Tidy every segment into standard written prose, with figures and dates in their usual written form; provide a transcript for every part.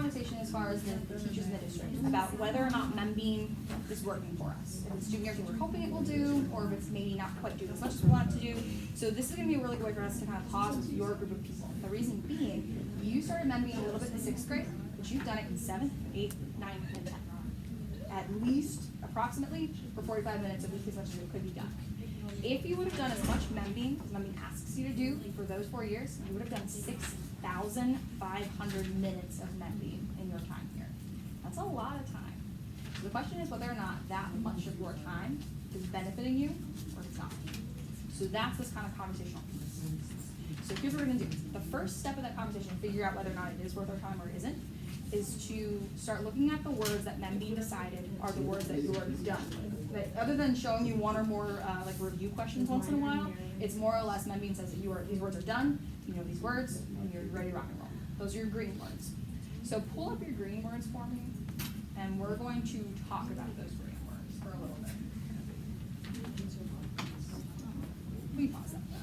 conversation as far as the teachers in the district about whether or not membeing is working for us. If it's doing everything we're hoping it will do, or if it's maybe not quite doing as much as we want it to do. So this is going to be a really good way for us to kind of pause with your group of people. The reason being, you started membeing a little bit in 6th grade, but you've done it in 7th, 8th, 9th, and 10th. At least, approximately, for 45 minutes a week as much as it could be done. If you would have done as much membeing as membing asks you to do for those 4 years, you would have done 6,500 minutes of membeing in your time here. That's a lot of time. So the question is whether or not that much of your time is benefiting you or it's not. So that's this kind of conversational piece. So here's what we're going to do. The first step of that conversation to figure out whether or not it is worth our time or it isn't is to start looking at the words that membeing decided are the words that you're done with. But other than showing you one or more like review questions once in a while, it's more or less membeing says that these words are done, you know these words, and you're ready to rock and roll. Those are your green words. So pull up your green words for me, and we're going to talk about those green words for a little bit. We pause that then.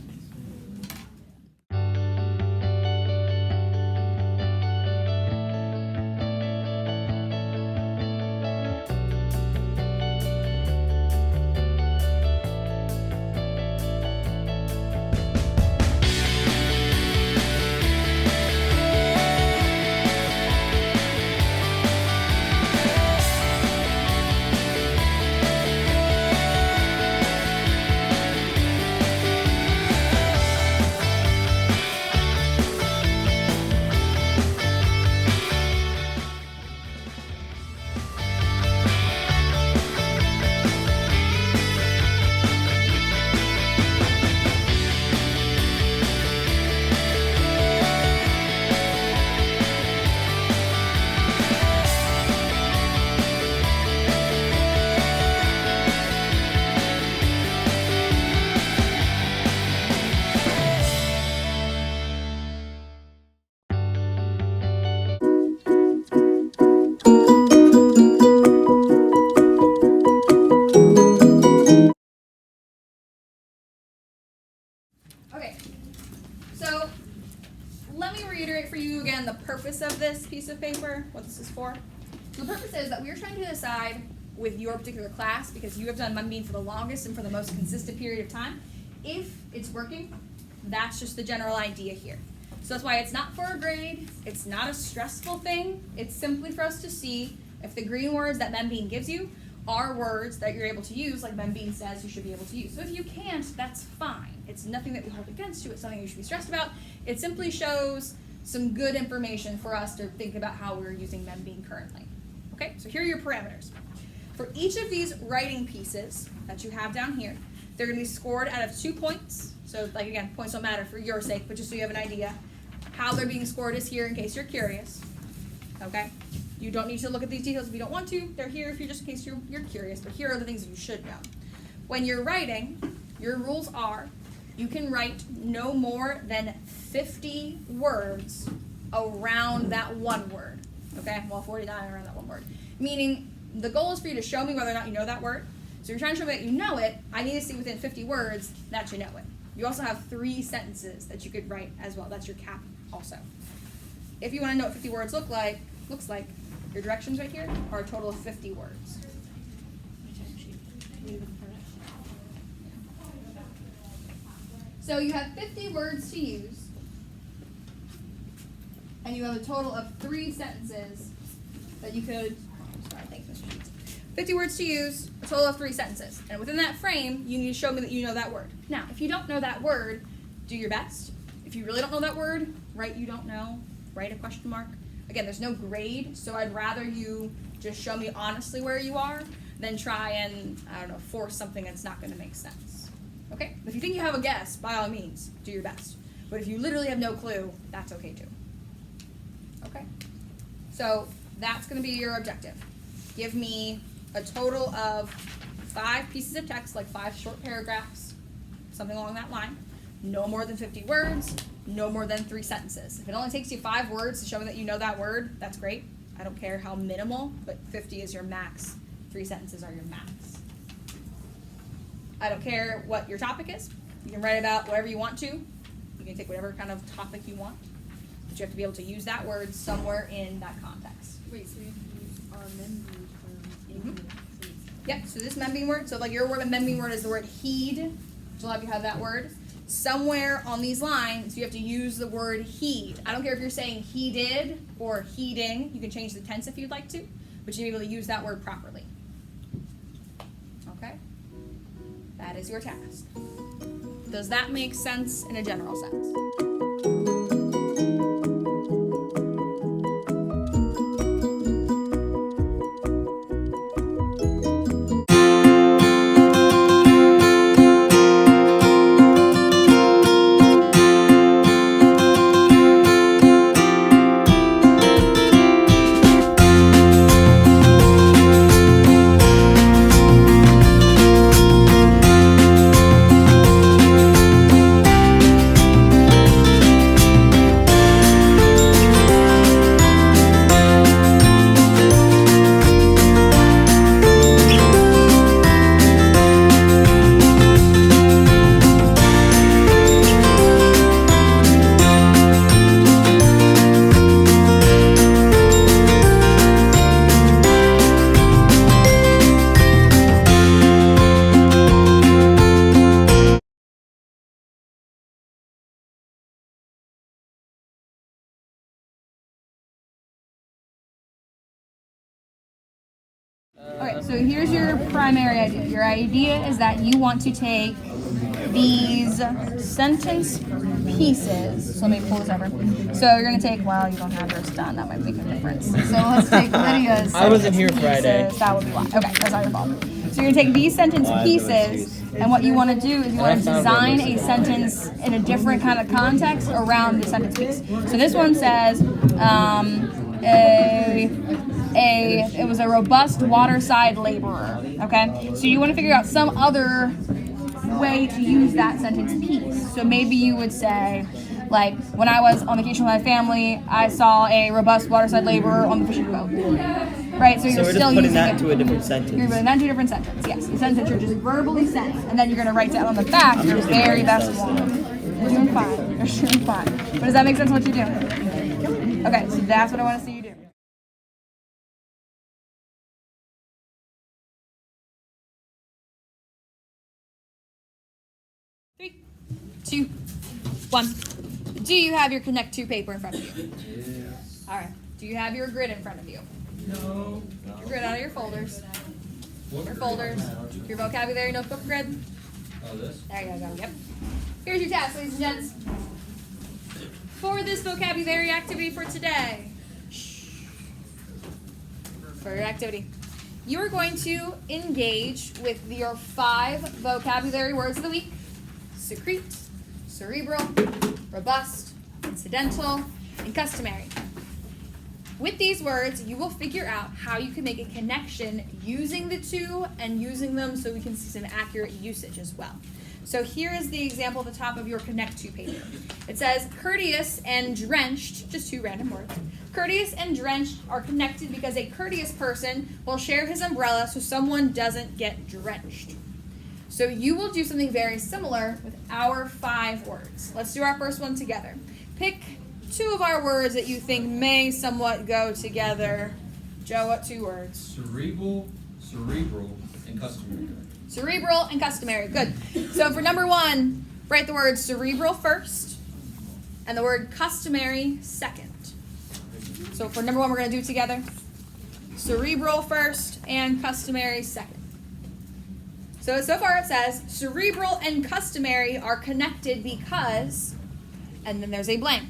Okay, so let me reiterate for you again the purpose of this piece of paper, what this is for. So the purpose is that we are trying to decide with your particular class, because you have done membeing for the longest and for the most consistent period of time, if it's working. That's just the general idea here. So that's why it's not for a grade, it's not a stressful thing, it's simply for us to see if the green words that membeing gives you are words that you're able to use, like membeing says you should be able to use. So if you can't, that's fine. It's nothing that we hold against you, it's something you should be stressed about. It simply shows some good information for us to think about how we're using membeing currently. Okay, so here are your parameters. For each of these writing pieces that you have down here, they're going to be scored out of 2 points. So like again, points don't matter for your sake, but just so you have an idea. How they're being scored is here in case you're curious. Okay? You don't need to look at these details if you don't want to. They're here if you're just in case you're curious, but here are the things you should know. When you're writing, your rules are you can write no more than 50 words around that one word. Okay? Well, 49 around that one word. Meaning the goal is for you to show me whether or not you know that word. So if you're trying to show me that you know it, I need to see within 50 words that you know it. You also have 3 sentences that you could write as well. That's your cap also. If you want to know what 50 words looks like, your directions right here are a total of 50 words. So you have 50 words to use, and you have a total of 3 sentences that you could, 50 words to use, a total of 3 sentences. And within that frame, you need to show me that you know that word. Now, if you don't know that word, do your best. If you really don't know that word, write you don't know, write a question mark. Again, there's no grade, so I'd rather you just show me honestly where you are than try and, I don't know, force something that's not going to make sense. Okay? If you think you have a guess, by all means, do your best. But if you literally have no clue, that's okay too. Okay? So that's going to be your objective. Give me a total of 5 pieces of text, like 5 short paragraphs, something along that line. No more than 50 words, no more than 3 sentences. If it only takes you 5 words to show me that you know that word, that's great. I don't care how minimal, but 50 is your max. 3 sentences are your max. I don't care what your topic is. You can write about whatever you want to. You can take whatever kind of topic you want. But you have to be able to use that word somewhere in that context. Wait, so we have to use our mending term in Yep, so this mending word, so like your word of mending word is the word heed. So a lot of you have that word. Somewhere on these lines, you have to use the word heed. I don't care if you're saying he did or heeding. You can change the tense if you'd like to, but you need to be able to use that word properly. Okay? That is your task. Does that make sense in a general sense? Okay, so here's your primary idea. Your idea is that you want to take these sentence pieces. So let me pull this over. So you're going to take, well, you don't have yours done. That might make a difference. So let's take Lydia's. I wasn't here Friday. That would be why. Okay, that's not your fault. So you're going to take these sentence pieces, and what you want to do is you want to design a sentence in a different kind of context around the sentence piece. So this one says, it was a robust waterside laborer, okay? So you want to figure out some other way to use that sentence piece. So maybe you would say, like, when I was on vacation with my family, I saw a robust waterside laborer on the fishing boat, right? So you're we're still just putting using that it. to a different sentence. You're putting that to a different sentence, yes. The sentence you're just verbally saying, and then you're going to write down on the back your very best one. You're doing fine. You're doing fine. But does that make sense what you're doing? Okay, so that's what I want to see you do. 3, 2, 1. Do you have your Connect 2 paper in front of you? Yes. All right. Do you have your grid in front of you? No. Your grid out of your folders. Your folders. Your vocabulary notebook grid. Oh, this? There you go. Yep. Here's your task, ladies and gents. For this vocabulary activity for today, for your activity, you are going to engage with your 5 vocabulary words of the week: secrete, cerebral, robust, incidental, and customary. With these words, you will figure out how you can make a connection using the 2 and using them so we can see some accurate usage as well. So here is the example at the top of your Connect 2 paper. It says, courteous and drenched, just 2 random words. Courteous and drenched are connected because a courteous person will share his umbrella so someone doesn't get drenched. So you will do something very similar with our 5 words. Let's do our first one together. Pick 2 of our words that you think may somewhat go together. Joe, what 2 words? Cerebral, and customary. Cerebral and customary. Good. So for number 1, write the word cerebral first and the word customary second. So for number 1, we're going to do it together. Cerebral first and customary second. So far it says cerebral and customary are connected because, and then there's a blank.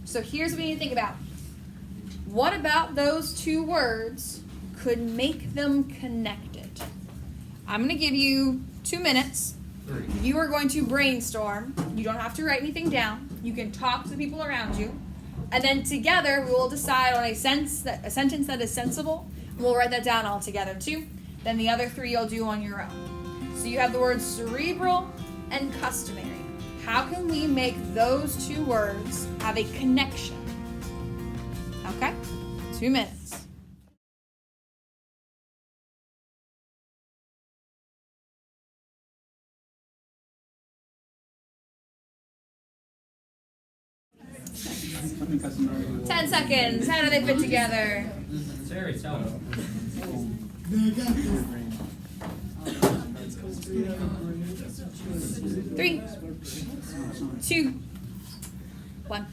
So here's what we need to think about. What about those 2 words could make them connected? I'm going to give you 2 minutes. 3. You are going to brainstorm. You don't have to write anything down. You can talk to the people around you. And then together we will decide on a sentence that is sensible. We'll write that down all together too. Then the other 3 you'll do on your own. So you have the words cerebral and customary. How can we make those 2 words have a connection? Okay? 2 minutes. Something customary. 10 seconds. How do they fit together? Terry, tell me. Three, 2, 1.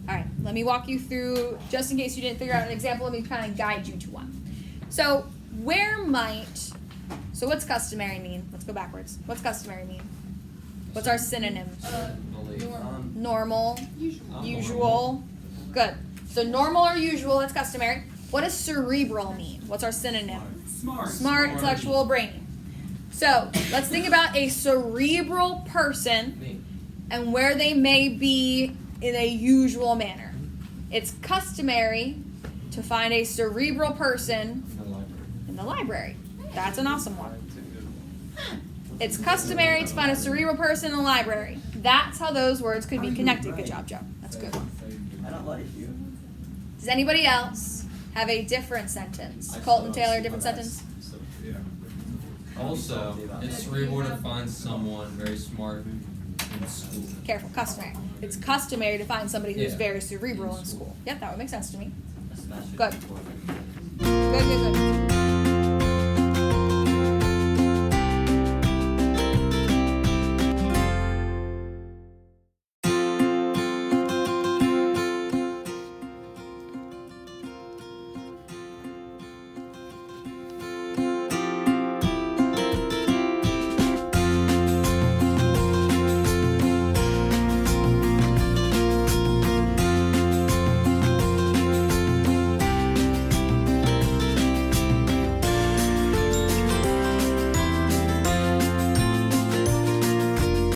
All right, let me walk you through, just in case you didn't figure out an example, let me kind of guide you to one. So what's customary mean? Let's go backwards. What's customary mean? What's our synonyms? Normal, usual. Good. So normal or usual, that's customary. What does cerebral mean? What's our synonym? Smart, intellectual, brainy. So let's think about a cerebral person and where they may be in a usual manner. It's customary to find a cerebral person in the library. That's an awesome one. It's customary to find a cerebral person in the library. That's how those words could be connected. Good job, Joe. That's a good one. I don't like you. Does anybody else have a different sentence? Colton Taylor, different sentence? Also, it's cerebral to find someone very smart in school. Careful, customary. It's customary to find somebody who's very cerebral in school. Yep, that would make sense to me. Good. Good.